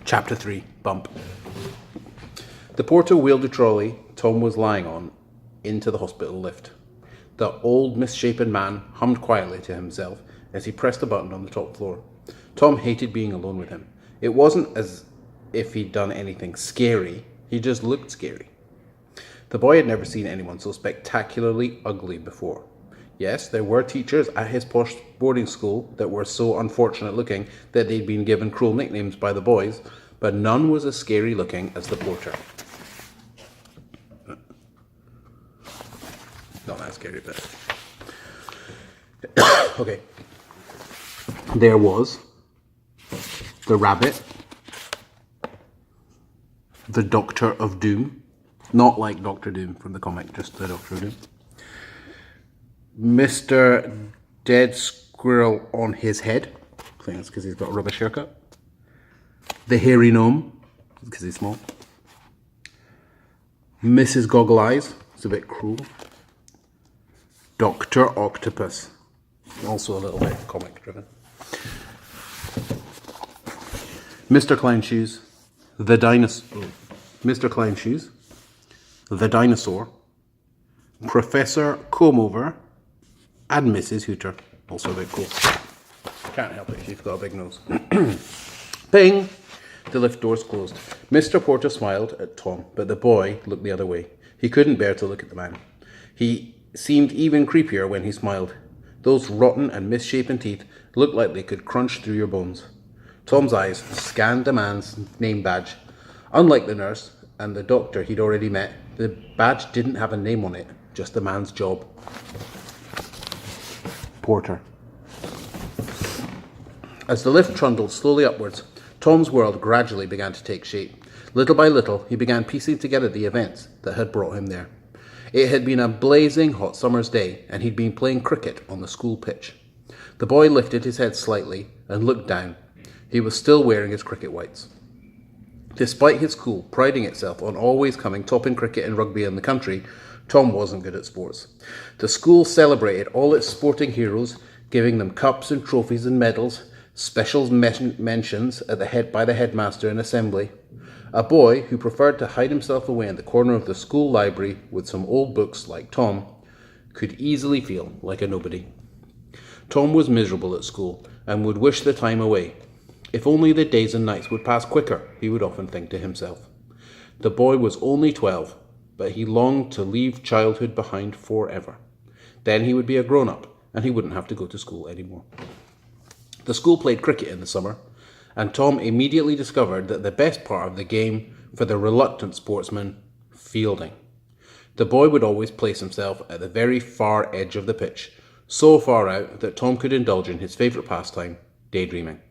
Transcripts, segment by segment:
Chapter 3, Bump. The porter wheeled the trolley Tom was lying on into the hospital lift. The old, misshapen man hummed quietly to himself as he pressed a button on the top floor. Tom hated being alone with him. It wasn't as if he'd done anything scary, he just looked scary. The boy had never seen anyone so spectacularly ugly before. Yes, there were teachers at his posh boarding school that were so unfortunate looking that they'd been given cruel nicknames by the boys, but none was as scary looking as the porter. Not that scary, but... Okay. There was the rabbit, the Doctor of Doom, not like Doctor Doom from the comic, just the Doctor of Doom. Mr. Dead Squirrel on his head. I think that's because he's got a rubbish haircut. The Hairy Gnome, because he's small. Mrs. Goggle Eyes, it's a bit cruel. Dr. Octopus, also a little bit comic driven. Mr. Clown Shoes, the dinosaur. Mr. Clown Shoes, the dinosaur. Professor Combeover, and Mrs. Hooter, also a bit cool. Can't help it, she's got a big nose. Ping! The lift doors closed. Mr. Porter smiled at Tom, but the boy looked the other way. He couldn't bear to look at the man. He seemed even creepier when he smiled. Those rotten and misshapen teeth looked like they could crunch through your bones. Tom's eyes scanned the man's name badge. Unlike the nurse and the doctor he'd already met, the badge didn't have a name on it, just the man's job. Porter. As the lift trundled slowly upwards, Tom's world gradually began to take shape. Little by little, he began piecing together the events that had brought him there. It had been a blazing hot summer's day, and he'd been playing cricket on the school pitch. The boy lifted his head slightly and looked down. He was still wearing his cricket whites. Despite his school priding itself on always coming top in cricket and rugby in the country, Tom wasn't good at sports. The school celebrated all its sporting heroes, giving them cups and trophies and medals, special mentions by the headmaster in assembly. A boy who preferred to hide himself away in the corner of the school library with some old books like Tom could easily feel like a nobody. Tom was miserable at school and would wish the time away. If only the days and nights would pass quicker, he would often think to himself. The boy was only 12, but he longed to leave childhood behind forever. Then he would be a grown-up, and he wouldn't have to go to school anymore. The school played cricket in the summer, and Tom immediately discovered that the best part of the game for the reluctant sportsman, fielding. The boy would always place himself at the very far edge of the pitch, so far out that Tom could indulge in his favourite pastime, daydreaming.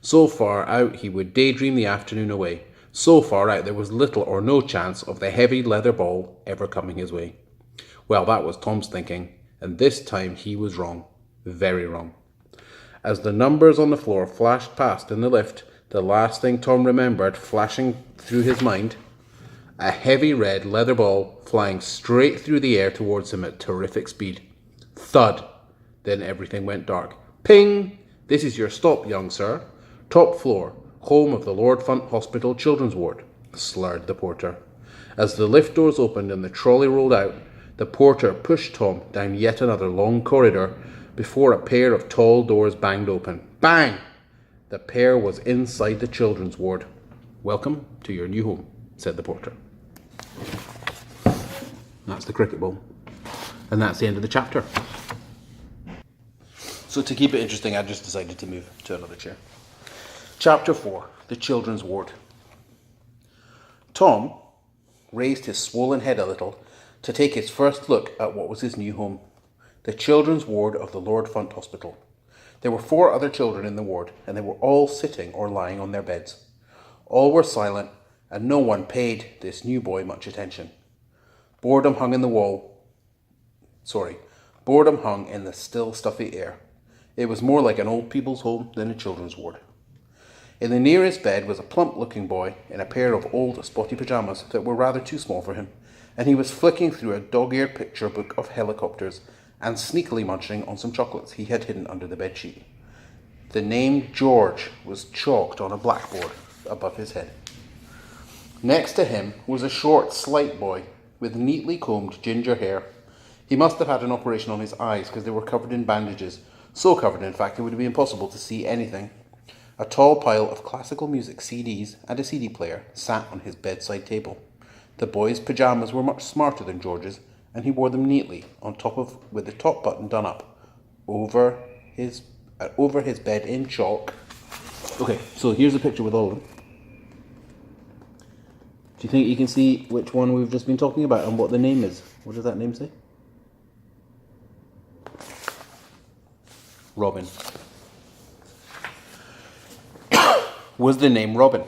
So far out he would daydream the afternoon away. So far out there was little or no chance of the heavy leather ball ever coming his way. Well, that was Tom's thinking, and this time he was wrong. Very wrong. As the numbers on the floor flashed past in the lift, the last thing Tom remembered flashing through his mind, a heavy red leather ball flying straight through the air towards him at terrific speed. Thud! Then everything went dark. Ping! This is your stop, young sir. Top floor, home of the Lord Funt Hospital Children's Ward, slurred the porter. As the lift doors opened and the trolley rolled out, the porter pushed Tom down yet another long corridor before a pair of tall doors banged open. Bang! The pair was inside the children's ward. Welcome to your new home, said the porter. That's the cricket ball. And that's the end of the chapter. So to keep it interesting, I just decided to move to another chair. Chapter 4, the children's ward. Tom raised his swollen head a little to take his first look at what was his new home, the children's ward of the Lord Funt Hospital. There were 4 other children in the ward, and they were all sitting or lying on their beds. All were silent, and no one paid this new boy much attention. Boredom hung in the still, stuffy air. It was more like an old people's home than a children's ward. In the nearest bed was a plump-looking boy in a pair of old, spotty pyjamas that were rather too small for him, and he was flicking through a dog-eared picture book of helicopters and sneakily munching on some chocolates he had hidden under the bedsheet. The name George was chalked on a blackboard above his head. Next to him was a short, slight boy with neatly combed ginger hair. He must have had an operation on his eyes because they were covered in bandages, so covered in fact it would be impossible to see anything. A tall pile of classical music CDs and a CD player sat on his bedside table. The boy's pyjamas were much smarter than George's, and he wore them neatly with the top button done up over his bed in chalk. Okay, so here's a picture with all of them. Do you think you can see which one we've just been talking about and what the name is? What does that name say? Robin. Was the name Robin.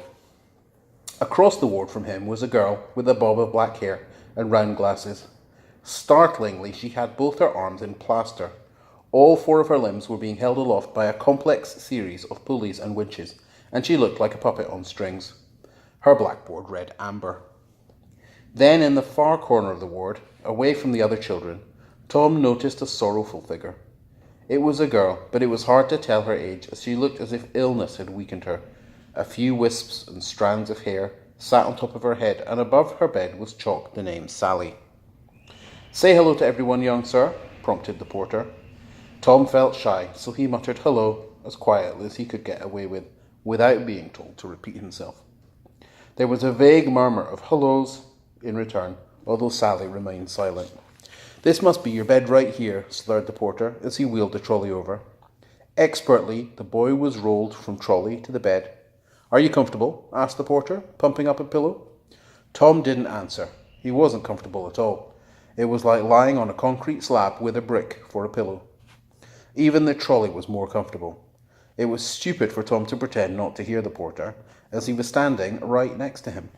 Across the ward from him was a girl with a bob of black hair and round glasses. Startlingly, she had both her arms in plaster. All 4 of her limbs were being held aloft by a complex series of pulleys and winches, and she looked like a puppet on strings. Her blackboard read amber. Then in the far corner of the ward, away from the other children, Tom noticed a sorrowful figure. It was a girl, but it was hard to tell her age as she looked as if illness had weakened her. A few wisps and strands of hair sat on top of her head, and above her bed was chalked the name Sally. "Say hello to everyone, young sir," prompted the porter. Tom felt shy, so he muttered hello as quietly as he could get away with, without being told to repeat himself. There was a vague murmur of hellos in return, although Sally remained silent. "This must be your bed right here," slurred the porter as he wheeled the trolley over. Expertly, the boy was rolled from trolley to the bed. "Are you comfortable?" asked the porter, pumping up a pillow. Tom didn't answer. He wasn't comfortable at all. It was like lying on a concrete slab with a brick for a pillow. Even the trolley was more comfortable. It was stupid for Tom to pretend not to hear the porter, as he was standing right next to him.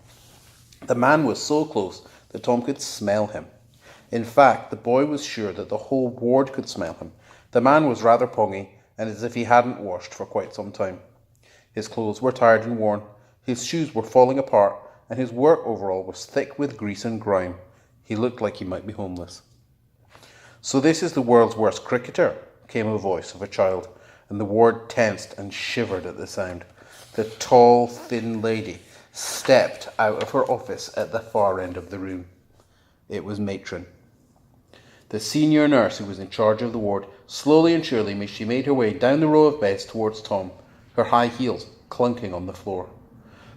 The man was so close that Tom could smell him. In fact, the boy was sure that the whole ward could smell him. The man was rather pongy, and as if he hadn't washed for quite some time. His clothes were tired and worn, his shoes were falling apart, and his work overall was thick with grease and grime. He looked like he might be homeless. "So this is the world's worst cricketer," came a voice of a child, and the ward tensed and shivered at the sound. The tall, thin lady stepped out of her office at the far end of the room. It was Matron. The senior nurse who was in charge of the ward. Slowly and surely she made her way down the row of beds towards Tom, her high heels clunking on the floor.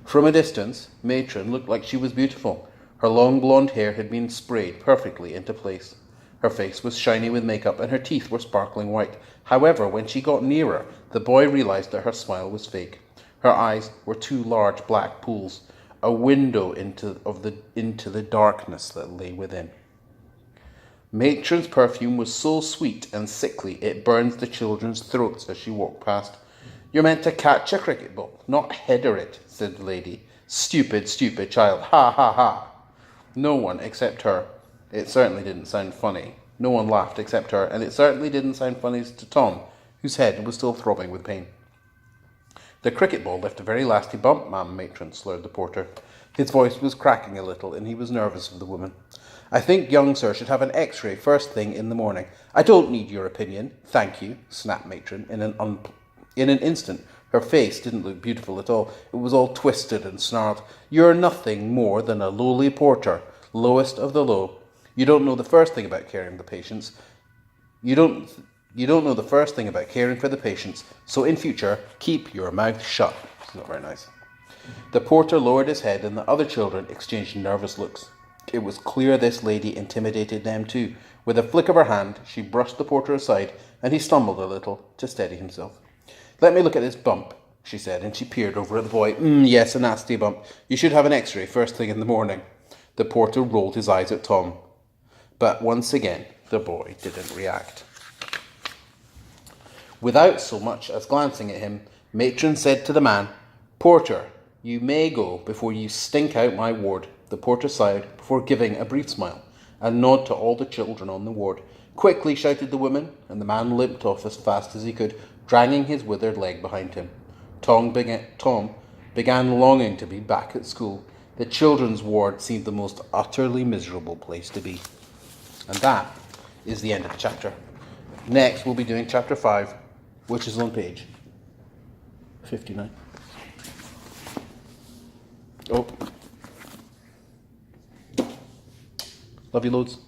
From a distance, Matron looked like she was beautiful. Her long blonde hair had been sprayed perfectly into place. Her face was shiny with makeup and her teeth were sparkling white. However, when she got nearer, the boy realized that her smile was fake. Her eyes were 2 large black pools, a window into the darkness that lay within. Matron's perfume was so sweet and sickly it burned the children's throats as she walked past. "You're meant to catch a cricket ball, not header it," said the lady. "Stupid, stupid child, ha ha ha." No one except her. It certainly didn't sound funny. No one laughed except her, and it certainly didn't sound funny to Tom, whose head was still throbbing with pain. "The cricket ball left a very nasty bump, ma'am," Matron slurred the porter. His voice was cracking a little, and he was nervous of the woman. "I think young sir should have an x-ray first thing in the morning." "I don't need your opinion, thank you," snapped Matron. In an instant, her face didn't look beautiful at all. It was all twisted and snarled. "You're nothing more than a lowly porter, lowest of the low. You don't know the first thing about caring for the patients. You don't know the first thing about caring for the patients, so in future, keep your mouth shut." It's not very nice. The porter lowered his head and the other children exchanged nervous looks. It was clear this lady intimidated them too. With a flick of her hand, she brushed the porter aside and he stumbled a little to steady himself. "Let me look at this bump," she said, and she peered over at the boy. Yes, a nasty bump. You should have an x-ray first thing in the morning." The porter rolled his eyes at Tom. But once again, the boy didn't react. Without so much as glancing at him, Matron said to the man, "Porter, you may go before you stink out my ward." The porter sighed before giving a brief smile, a nod to all the children on the ward. "Quickly," shouted the woman, and the man limped off as fast as he could, dragging his withered leg behind him. Tom began longing to be back at school. The children's ward seemed the most utterly miserable place to be. And that is the end of the chapter. Next, we'll be doing chapter 5, which is on page 59. Oh. Love you loads.